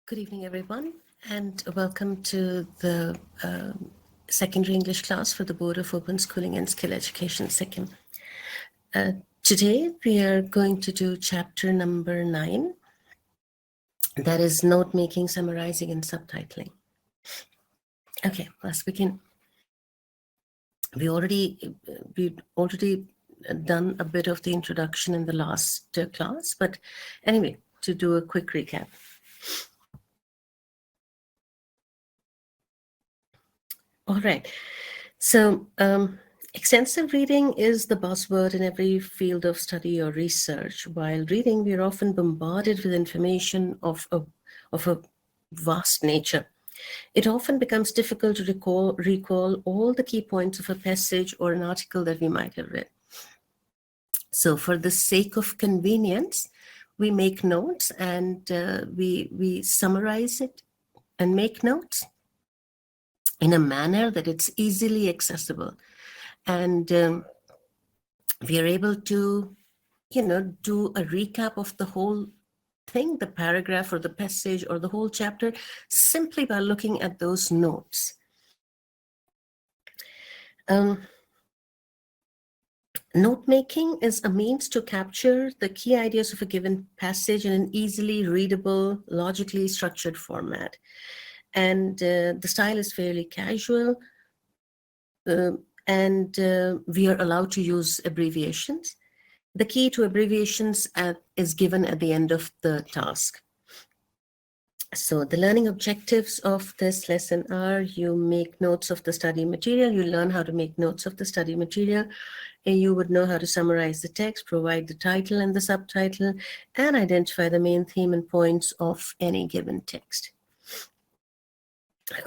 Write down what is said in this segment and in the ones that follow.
Good evening, everyone, and welcome to the secondary English class for the Board of Open Schooling and Skill Education, Sikkim. Today, we are going to do chapter number 9, that is note-making, summarizing, and subtitling. Okay, let's begin. We've already done a bit of the introduction in the last class, but anyway, to do a quick recap. All right, so extensive reading is the buzzword in every field of study or research. While reading, we are often bombarded with information of a vast nature. It often becomes difficult to recall all the key points of a passage or an article that we might have read. So for the sake of convenience, we make notes and we summarize it and make notes in a manner that it's easily accessible. And we are able to, do a recap of the whole thing, the paragraph or the passage or the whole chapter, simply by looking at those notes. Note-making is a means to capture the key ideas of a given passage in an easily readable, logically structured format. And the style is fairly casual, and we are allowed to use abbreviations. The key to abbreviations is given at the end of the task. So the learning objectives of this lesson are: you make notes of the study material, you learn how to make notes of the study material, and you would know how to summarize the text, provide the title and the subtitle, and identify the main theme and points of any given text.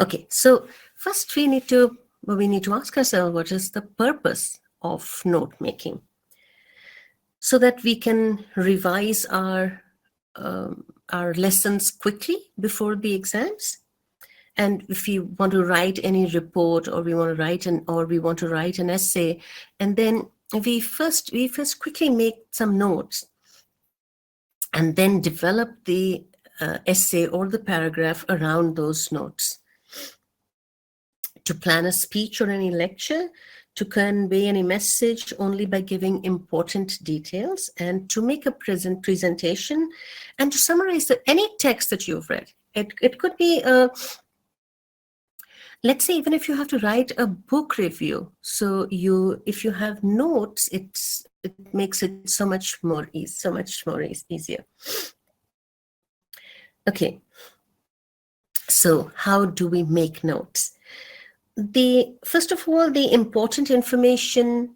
Okay, so first we need to ask ourselves, what is the purpose of note making? So that we can revise our lessons quickly before the exams. And if we want to write any report, or we want to write an essay, and then we first quickly make some notes and then develop the essay or the paragraph around those notes. To plan a speech or any lecture, to convey any message only by giving important details, and to make a presentation, and to summarize any text that you've read. It could be, let's say, even if you have to write a book review. So if you have notes, it makes it so much more easier. Okay. So how do we make notes? First of all, the important information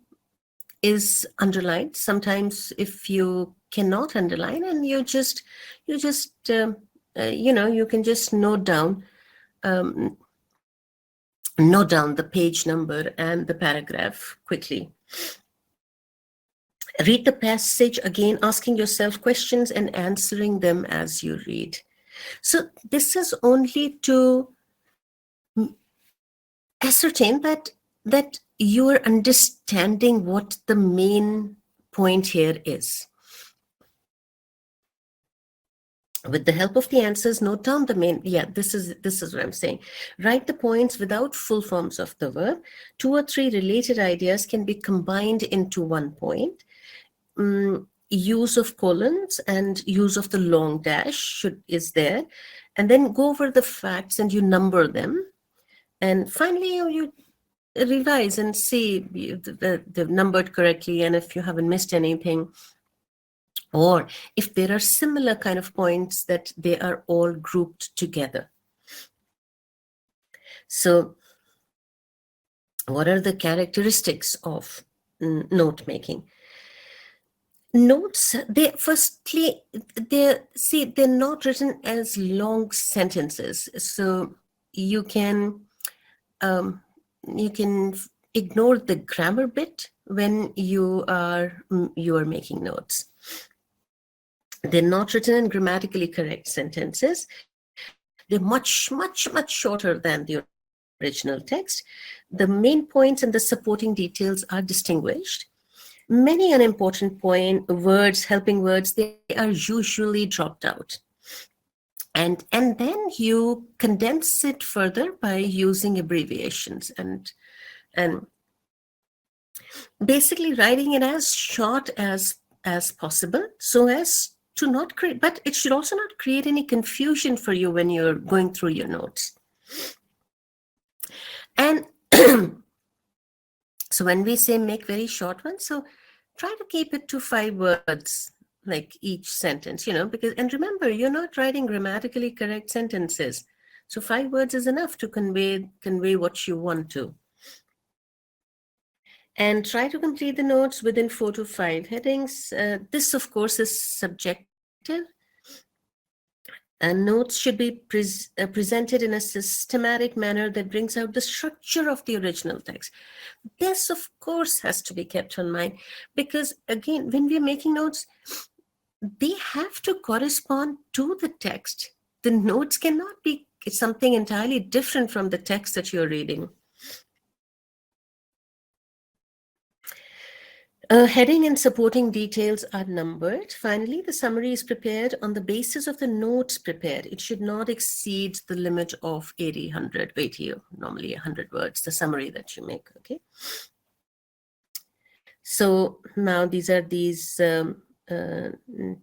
is underlined. Sometimes if you cannot underline, and you can just note down the page number and the paragraph quickly. Read the passage again, asking yourself questions and answering them as you read. So this is only to ascertain that you are understanding what the main point here is. With the help of the answers, note down the main. This is what I'm saying. Write the points without full forms of the verb. 2 or 3 related ideas can be combined into one point. Use of colons and use of the long dash is there, and then go over the facts and you number them. And finally, you revise and see if they've numbered correctly, and if you haven't missed anything, or if there are similar kind of points that they are all grouped together. So what are the characteristics of note making? Notes, they're not written as long sentences, so you can ignore the grammar bit when you are making notes. They're not written in grammatically correct sentences. They're much shorter than the original text. The main points and the supporting details are distinguished. Many unimportant words, helping words, they are usually dropped out. And then you condense it further by using abbreviations and basically writing it as short as possible, so as to not create, but it should also not create any confusion for you when you're going through your notes. And so when we say make very short ones, so try to keep it to 5 words, like each sentence, because, and remember, you're not writing grammatically correct sentences. So 5 words is enough to convey what you want to. And try to complete the notes within 4 to 5 headings. This, of course, is subjective. And notes should be presented in a systematic manner that brings out the structure of the original text. This, of course, has to be kept in mind, because, again, when we're making notes, they have to correspond to the text. The notes cannot be something entirely different from the text that you're reading. Heading and supporting details are numbered. Finally, the summary is prepared on the basis of the notes prepared. It should not exceed the limit of 80, or normally 100 words, the summary that you make, okay? So now these are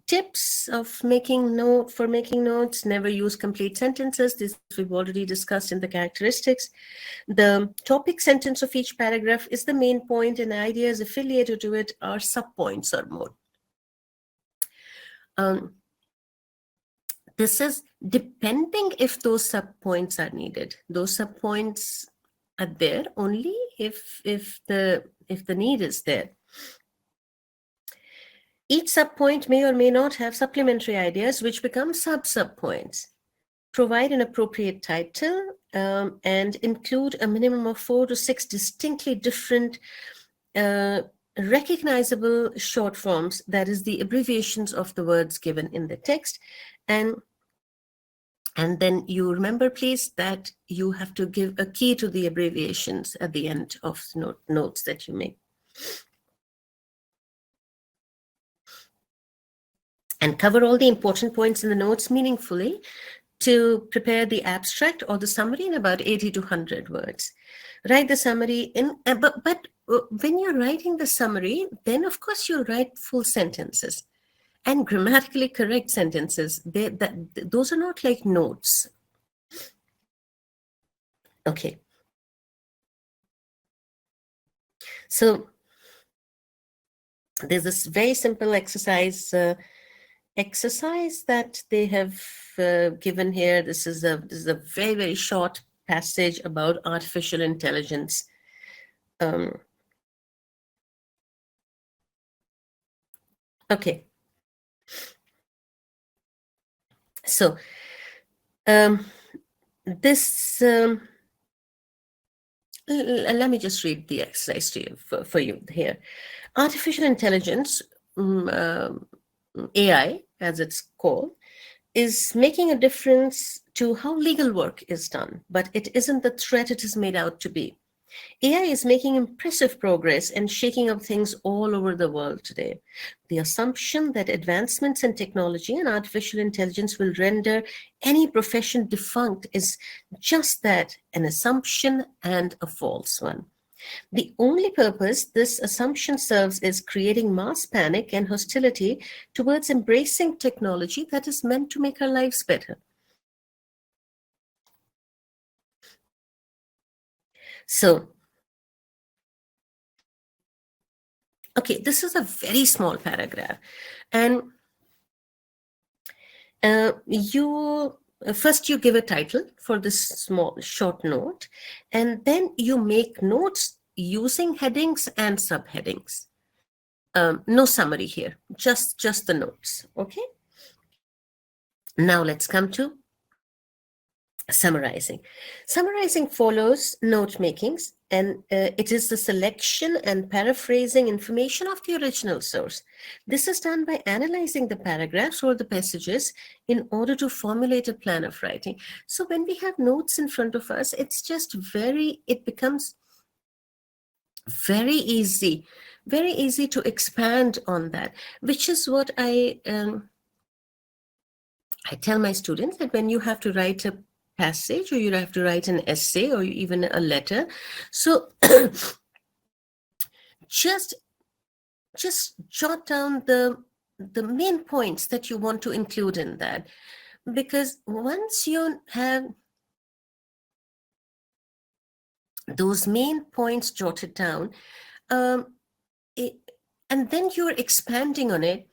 tips of making notes. Never use complete sentences. This we've already discussed in the characteristics. The topic sentence of each paragraph is the main point, and ideas affiliated to it are subpoints or more. This is depending if those subpoints are needed. Those subpoints are there only if the need is there. Each subpoint may or may not have supplementary ideas, which become sub-subpoints. Provide an appropriate title and include a minimum of 4 to 6 distinctly different recognizable short forms, that is, the abbreviations of the words given in the text. And then you remember, please, that you have to give a key to the abbreviations at the end of notes that you make. And cover all the important points in the notes meaningfully to prepare the abstract or the summary in about 80 to 100 words. Write the summary in, but when you're writing the summary, then of course you'll write full sentences and grammatically correct sentences. Those are not like notes. Okay. So there's this very simple exercise that they have given here. This is a very, very short passage about artificial intelligence. Okay. So this let me just read the exercise to you for you here. Artificial intelligence, AI as it's called, is making a difference to how legal work is done, but it isn't the threat it is made out to be. AI is making impressive progress and shaking up things all over the world today. The assumption that advancements in technology and artificial intelligence will render any profession defunct is just that, an assumption and a false one. The only purpose this assumption serves is creating mass panic and hostility towards embracing technology that is meant to make our lives better. So, okay, this is a very small paragraph. And first you give a title for this small short note, and then you make notes using headings and subheadings. No summary here, just the notes, okay? Now let's come to summarizing. Summarizing follows note makings, and it is the selection and paraphrasing information of the original source. This is done by analyzing the paragraphs or the passages in order to formulate a plan of writing. So when we have notes in front of us, it becomes very easy to expand on that, which is what I I tell my students that when you have to write a passage or you have to write an essay or even a letter, so just jot down the main points that you want to include in that, because once you have those main points jotted down, um, it, and then you're expanding on it,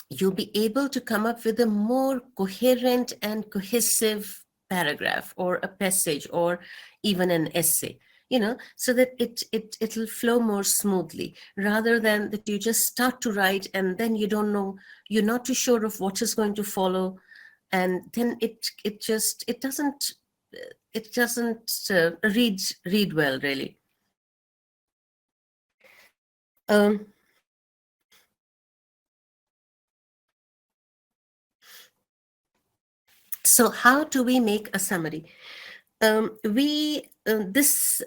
you'll be able to come up with a more coherent and cohesive paragraph or a passage or even an essay, so that it'll flow more smoothly, rather than that you just start to write and then you don't know, you're not too sure of what is going to follow, and then it doesn't read well, really. um, so how do we make a summary? We this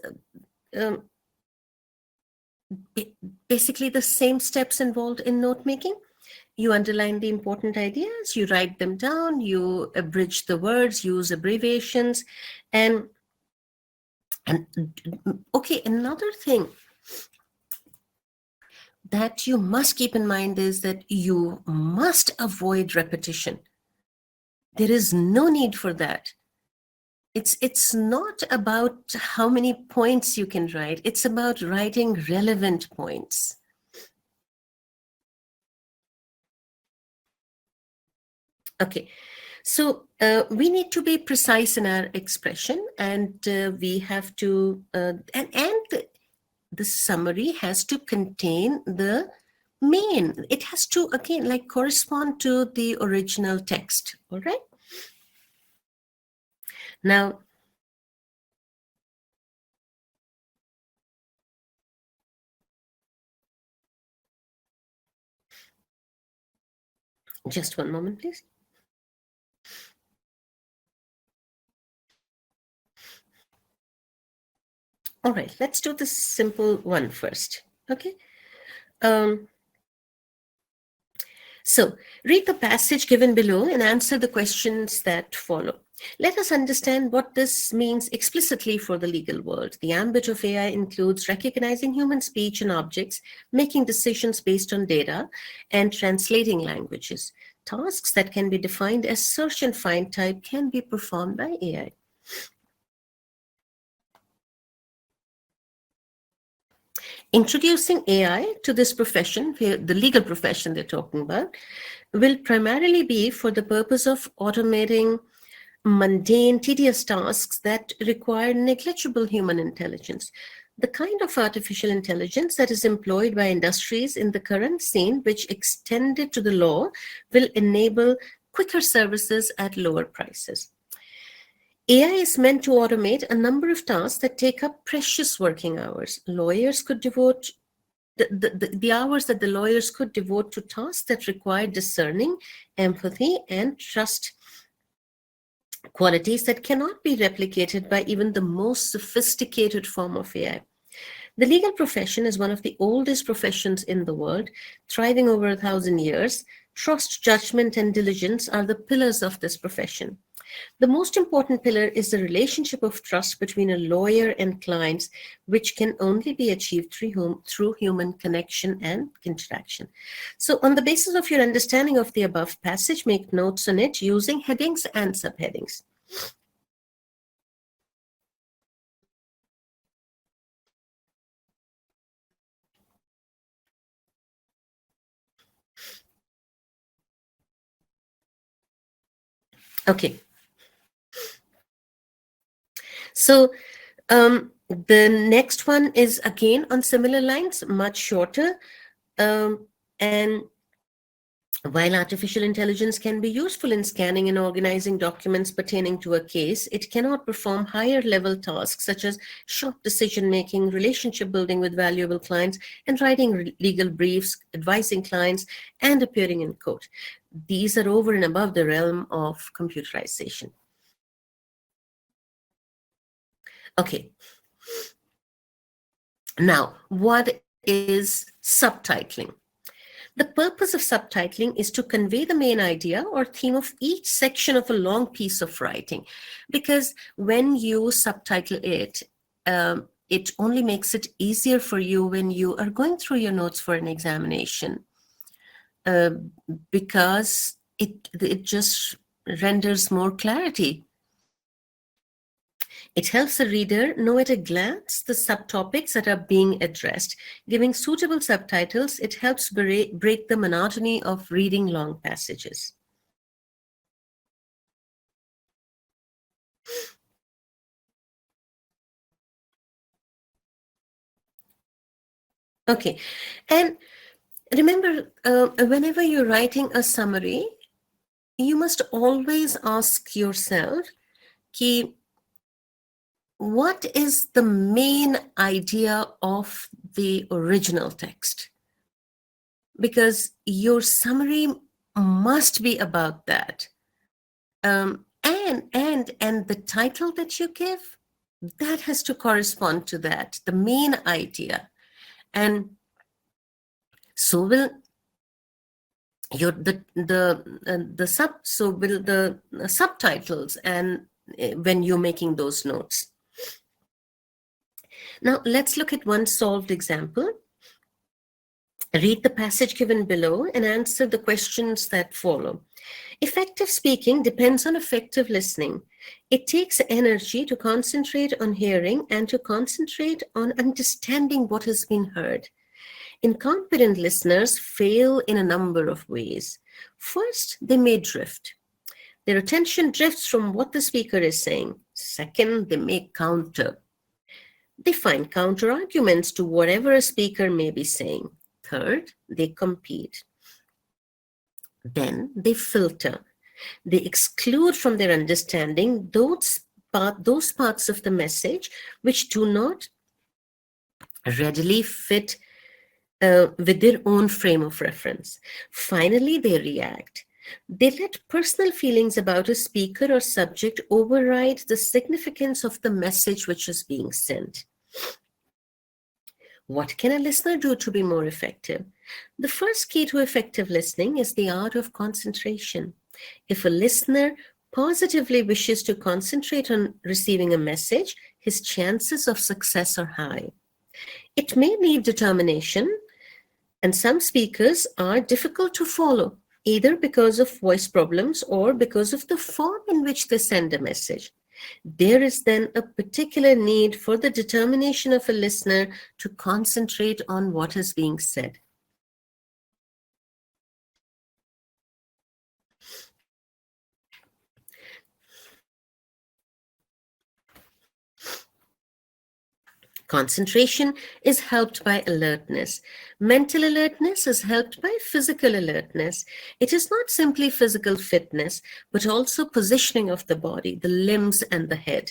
um, Basically the same steps involved in note making. You underline the important ideas, you write them down, you abridge the words, use abbreviations, and and okay, another thing that you must keep in mind is that you must avoid repetition. There is no need for that. It's not about how many points you can write, it's about writing relevant points. Okay, so we need to be precise in our expression, and we have to, and the summary has to contain the main. It has to, again, like, correspond to the original text. All right. Now, just one moment, please. All right, let's do the simple one first. Okay. Um, So, read the passage given below and answer the questions that follow. Let us understand what this means explicitly for the legal world. The ambit of AI includes recognizing human speech and objects, making decisions based on data, and translating languages. Tasks that can be defined as search and find type can be performed by AI. Introducing AI to this profession, the legal profession they're talking about, will primarily be for the purpose of automating mundane, tedious tasks that require negligible human intelligence. The kind of artificial intelligence that is employed by industries in the current scene, which extended to the law, will enable quicker services at lower prices. AI is meant to automate a number of tasks that take up precious working hours. Lawyers could devote the hours that the lawyers could devote to tasks that require discerning, empathy, and trust, qualities that cannot be replicated by even the most sophisticated form of AI. The legal profession is one of the oldest professions in the world, thriving over 1,000 years. Trust, judgment, and diligence are the pillars of this profession. The most important pillar is the relationship of trust between a lawyer and clients, which can only be achieved through human connection and interaction. So, on the basis of your understanding of the above passage, make notes on it using headings and subheadings. Okay. So, the next one is again on similar lines, much shorter. And while artificial intelligence can be useful in scanning and organizing documents pertaining to a case, it cannot perform higher level tasks such as short decision making, relationship building with valuable clients, and writing legal briefs, advising clients, and appearing in court. These are over and above the realm of computerization. Okay. Now, what is subtitling? The purpose of subtitling is to convey the main idea or theme of each section of a long piece of writing, because when you subtitle it, it only makes it easier for you when you are going through your notes for an examination, uh, because it just renders more clarity. It helps the reader know at a glance the subtopics that are being addressed. Giving suitable subtitles, it helps break the monotony of reading long passages. Okay, and remember, whenever you're writing a summary, you must always ask yourself, ki, what is the main idea of the original text? Because your summary must be about that. And the title that you give, that has to correspond to that, the main idea. And so will your the subtitles, and when you're making those notes. Now let's look at one solved example. Read the passage given below and answer the questions that follow. Effective speaking depends on effective listening. It takes energy to concentrate on hearing and to concentrate on understanding what has been heard. Incompetent listeners fail in a number of ways. First, they may drift. Their attention drifts from what the speaker is saying. Second, they may counter. They find counter arguments to whatever a speaker may be saying. Third, they compete. Then they filter. They exclude from their understanding those parts of the message which do not readily fit with their own frame of reference. Finally, they react. They let personal feelings about a speaker or subject override the significance of the message which is being sent. What can a listener do to be more effective? The first key to effective listening is the art of concentration. If a listener positively wishes to concentrate on receiving a message, his chances of success are high. It may need determination, and some speakers are difficult to follow, either because of voice problems or because of the form in which they send a message. There is then a particular need for the determination of a listener to concentrate on what is being said. Concentration is helped by alertness. Mental alertness is helped by physical alertness. It is not simply physical fitness, but also positioning of the body, the limbs, and the head.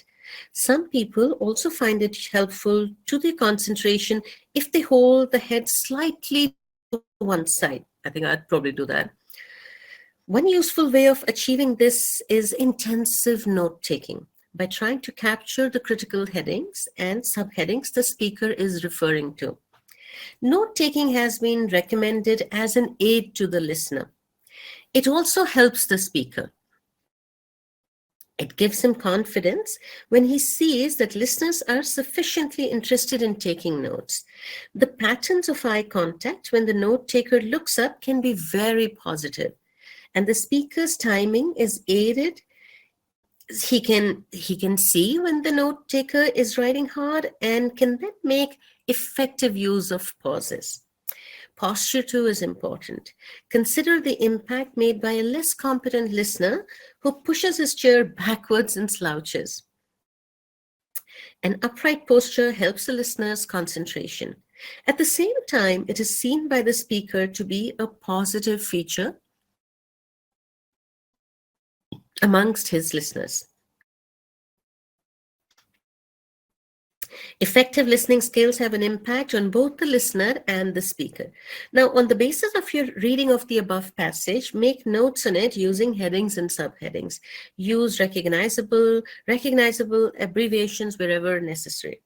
Some people also find it helpful to their concentration if they hold the head slightly to one side. I think I'd probably do that. One useful way of achieving this is intensive note-taking, by trying to capture the critical headings and subheadings the speaker is referring to. Note-taking has been recommended as an aid to the listener. It also helps the speaker. It gives him confidence when he sees that listeners are sufficiently interested in taking notes. The patterns of eye contact when the note-taker looks up can be very positive, and the speaker's timing is aided. He can see when the note taker is writing hard and can then make effective use of pauses. Posture too is important. Consider the impact made by a less competent listener who pushes his chair backwards and slouches. An upright posture helps the listener's concentration. At the same time, it is seen by the speaker to be a positive feature amongst his listeners. Effective listening skills have an impact on both the listener and the speaker. Now, on the basis of your reading of the above passage, make notes on it using headings and subheadings. Use recognizable abbreviations wherever necessary.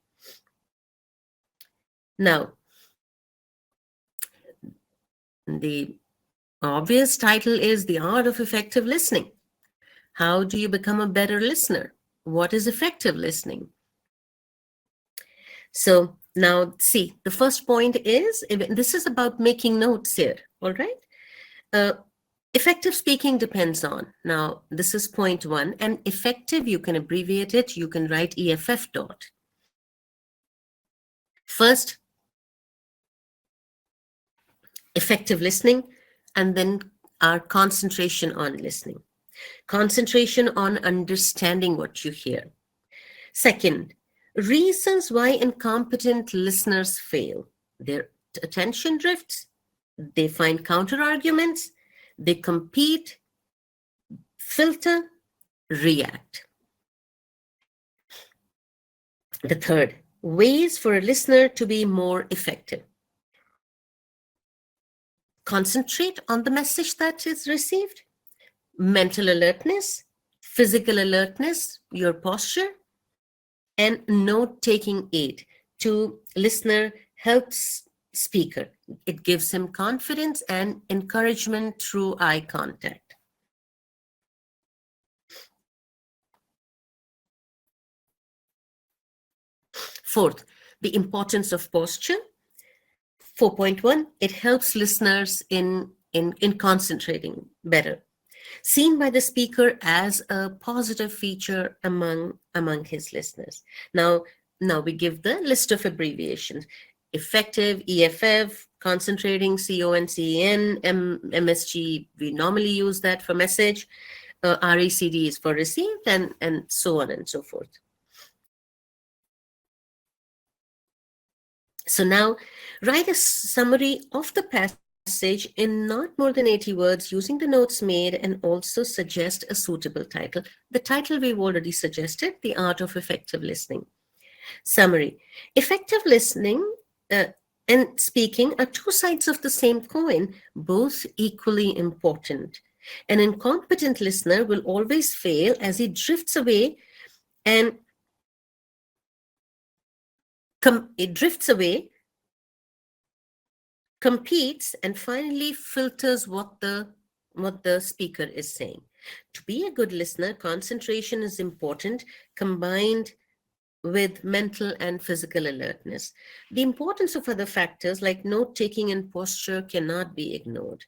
Now, The obvious title is The Art of Effective Listening. How do you become a better listener? What is effective listening? So now, see, the first point is this is about making notes here, all right? Uh, Effective speaking depends on. Now, this is point one, and effective, you can abbreviate it, you can write EFF dot. First, effective listening, and then our concentration on listening. Concentration on understanding what you hear. Second, reasons why incompetent listeners fail. Their attention drifts, they find counter arguments, they compete, filter, react. The third, ways for a listener to be more effective. Concentrate on the message that is received, mental alertness, physical alertness, your posture, and note-taking aid to listener helps speaker. It gives him confidence and encouragement through eye contact. Fourth, the importance of posture. 4.1, it helps listeners in concentrating better. Seen by the speaker as a positive feature among his listeners. Now we give the list of abbreviations. Effective, EFF, concentrating, CONCEN, MSG, we normally use that for message, RECD is for received, and so on and so forth. So now write a summary of the passage in not more than 80 words using the notes made, and also suggest a suitable title. The title we've already suggested, The Art of Effective Listening. Summary. Effective listening and speaking are two sides of the same coin, both equally important. An incompetent listener will always fail as he drifts away and competes, and finally filters what the speaker is saying. To be a good listener, concentration is important, combined with mental and physical alertness. The importance of other factors like note-taking and posture cannot be ignored.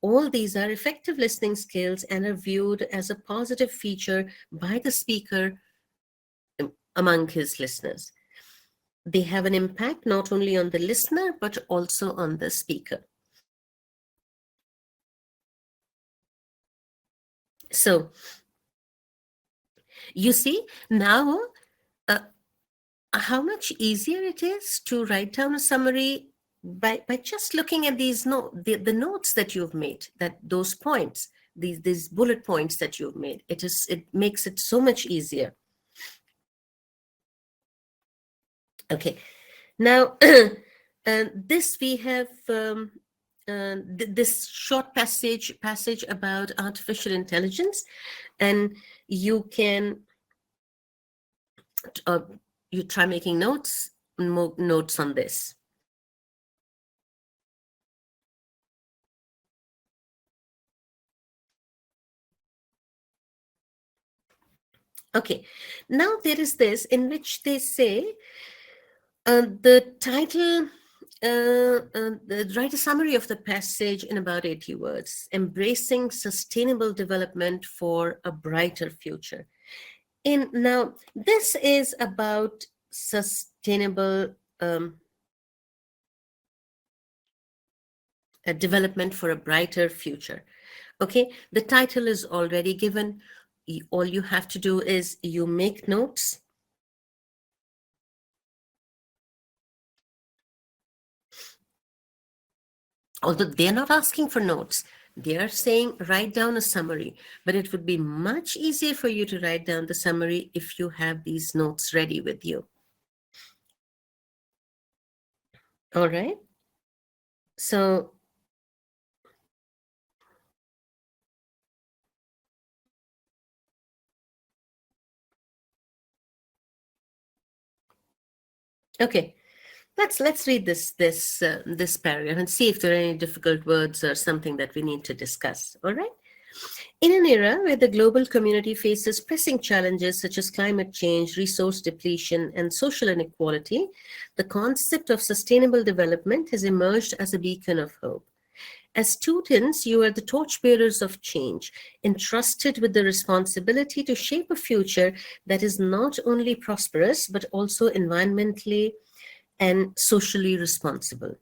All these are effective listening skills and are viewed as a positive feature by the speaker among his listeners. They have an impact not only on the listener, but also on the speaker. So, you see now how much easier it is to write down a summary by just looking at these the notes that you've made, that those points, these bullet points that you've made. It makes it so much easier. Okay, now this we have this short passage about artificial intelligence, and you can you try making notes on this. Okay, now there is this in which they say the title, write a summary of the passage in about 80 words, embracing sustainable development for a brighter future. Now, this is about sustainable development for a brighter future. Okay, the title is already given. All you have to do is you make notes. Although they're not asking for notes, they are saying write down a summary, but it would be much easier for you to write down the summary if you have these notes ready with you. All right. So okay, Let's read this paragraph and see if there are any difficult words or something that we need to discuss. All right. In an era where the global community faces pressing challenges such as climate change, resource depletion, and social inequality, the concept of sustainable development has emerged as a beacon of hope. As students, you are the torchbearers of change, entrusted with the responsibility to shape a future that is not only prosperous, but also environmentally and socially responsible.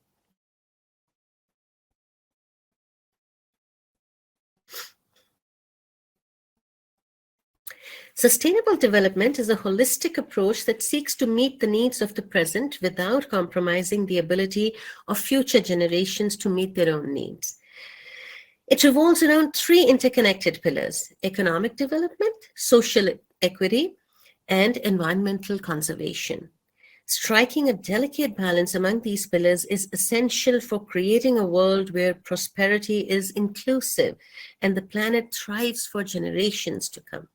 Sustainable development is a holistic approach that seeks to meet the needs of the present without compromising the ability of future generations to meet their own needs. It revolves around three interconnected pillars: economic development, social equity, and environmental conservation. Striking a delicate balance among these pillars is essential for creating a world where prosperity is inclusive and the planet thrives for generations to come.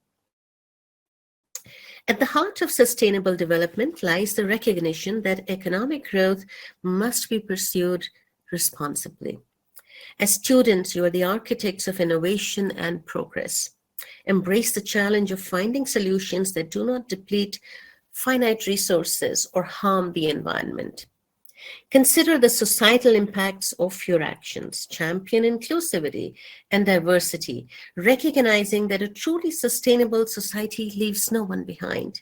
At the heart of sustainable development lies the recognition that economic growth must be pursued responsibly. As students, you are the architects of innovation and progress. Embrace the challenge of finding solutions that do not deplete finite resources or harm the environment. Consider the societal impacts of your actions. Champion inclusivity and diversity, recognizing that a truly sustainable society leaves no one behind.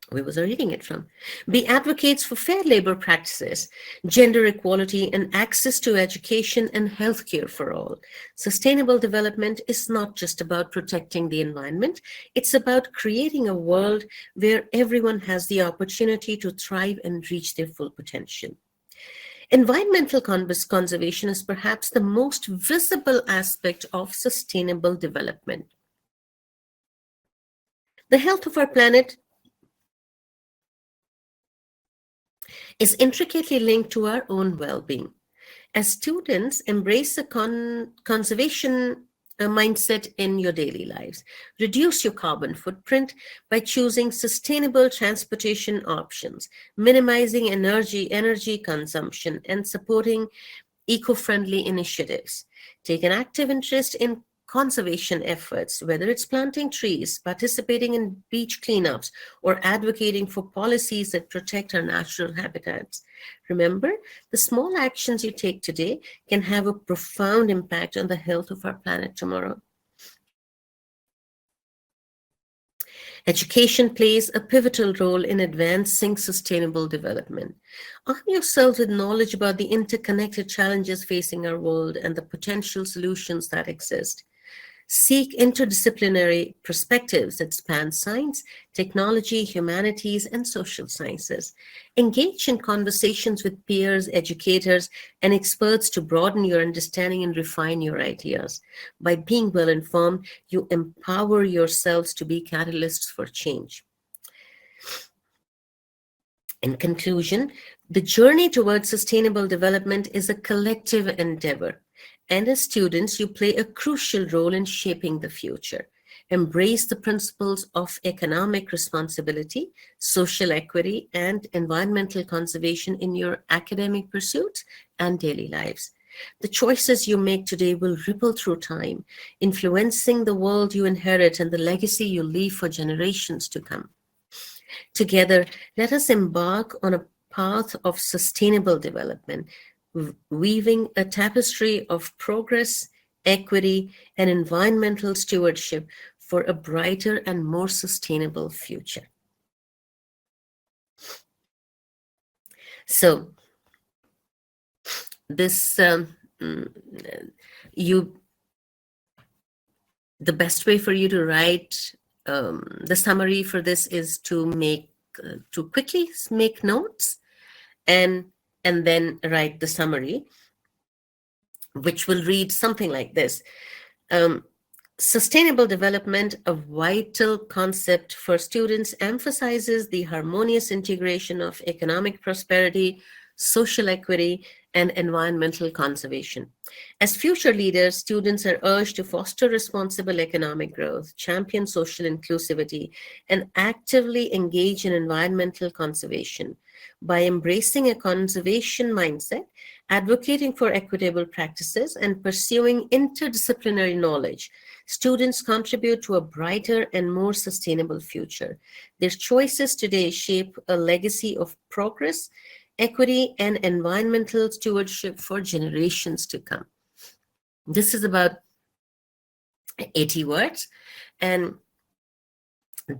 Where was I reading it from? Be advocates for fair labor practices, gender equality, and access to education and healthcare for all. Sustainable development is not just about protecting the environment, it's about creating a world where everyone has the opportunity to thrive and reach their full potential. Environmental conservation is perhaps the most visible aspect of sustainable development. The health of our planet is intricately linked to our own well-being. As students, embrace a conservation mindset in your daily lives. Reduce your carbon footprint by choosing sustainable transportation options, minimizing energy consumption, and supporting eco-friendly initiatives. Take an active interest in conservation efforts, whether it's planting trees, participating in beach cleanups, or advocating for policies that protect our natural habitats. Remember, the small actions you take today can have a profound impact on the health of our planet tomorrow. Education plays a pivotal role in advancing sustainable development. Arm yourself with knowledge about the interconnected challenges facing our world and the potential solutions that exist. Seek interdisciplinary perspectives that span science, technology, humanities, and social sciences. Engage in conversations with peers, educators, and experts to broaden your understanding and refine your ideas. By being well informed, you empower yourselves to be catalysts for change. In conclusion, the journey towards sustainable development is a collective endeavor. And as students, you play a crucial role in shaping the future. Embrace the principles of economic responsibility, social equity, and environmental conservation in your academic pursuits and daily lives. The choices you make today will ripple through time, influencing the world you inherit and the legacy you leave for generations to come. Together, let us embark on a path of sustainable development, weaving a tapestry of progress, equity, and environmental stewardship for a brighter and more sustainable future. So, this the best way for you to write the summary for this is to quickly make notes and then write the summary, which will read something like this. Sustainable development, a vital concept for students, emphasizes the harmonious integration of economic prosperity, social equity, and environmental conservation. As future leaders, students are urged to foster responsible economic growth, champion social inclusivity, and actively engage in environmental conservation. By embracing a conservation mindset, advocating for equitable practices, and pursuing interdisciplinary knowledge, students contribute to a brighter and more sustainable future. Their choices today shape a legacy of progress, equity, and environmental stewardship for generations to come. This is about 80 words, and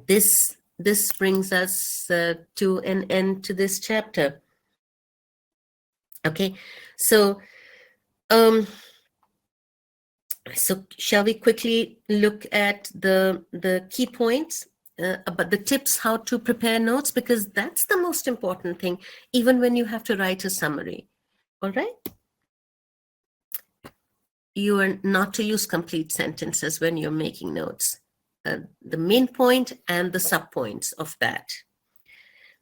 this brings us to an end to this chapter. Okay, so so shall we quickly look at the key points about the tips how to prepare notes, because that's the most important thing, even when you have to write a summary. All right. You are not to use complete sentences when you're making notes. The main point and the subpoints of that.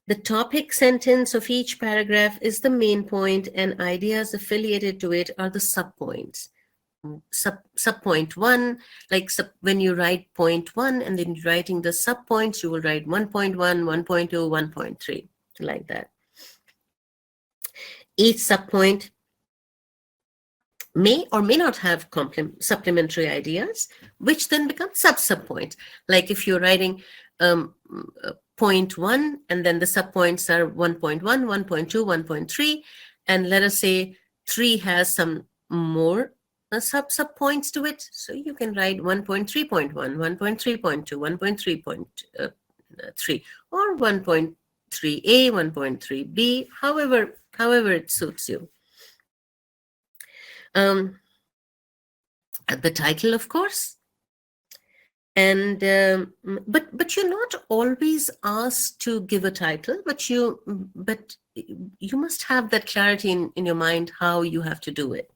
The topic sentence of each paragraph is the main point, and ideas affiliated to it are the subpoints. Subpoint one, like when you write point one and then you're writing the subpoints, you will write 1.1, 1.2, 1.3, like that. Each subpoint may or may not have supplementary ideas, which then become sub-subpoints. Like if you're writing point one, and then the subpoints are 1.1, 1.2, 1.3, and let us say 3 has some more sub-points to it. So you can write 1.3.1, 1.3.2, 1.3.3, or 1.3a, 1.3b, however it suits you. The title, of course, and but you're not always asked to give a title, but you must have that clarity in your mind how you have to do it.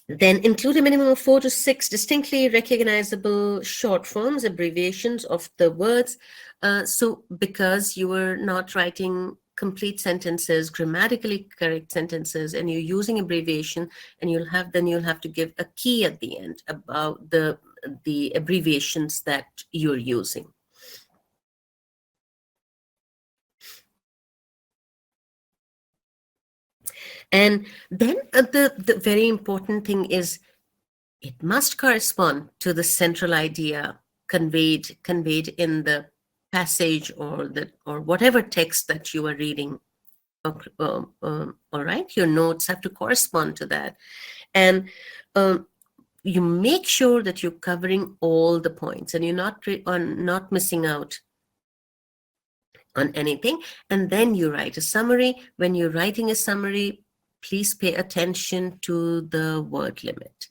Then include a minimum of 4 to 6 distinctly recognizable short forms, abbreviations of the words. So because you are not writing complete sentences, grammatically correct sentences, and you're using abbreviation, and you'll have to give a key at the end about the abbreviations that you're using. And then the very important thing is it must correspond to the central idea conveyed in the passage or whatever text that you are reading. All right, your notes have to correspond to that, and you make sure that you're covering all the points and you're not missing out on anything. And then you write a summary. When you're writing a summary, please pay attention to the word limit.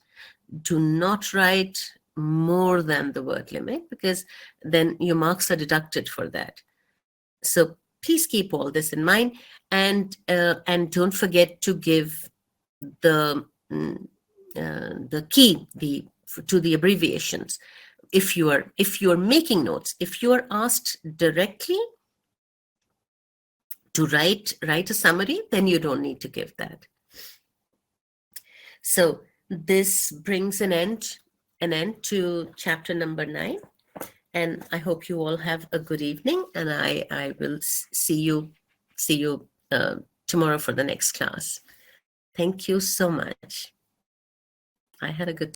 Do not write more than the word limit, because then your marks are deducted for that. So please keep all this in mind, and don't forget to give the key to the abbreviations. If you are making notes, if you are asked directly to write a summary, then you don't need to give that. So this brings an end to chapter number 9, and I hope you all have a good evening, and I will see you tomorrow for the next class. Thank you so much. I had a good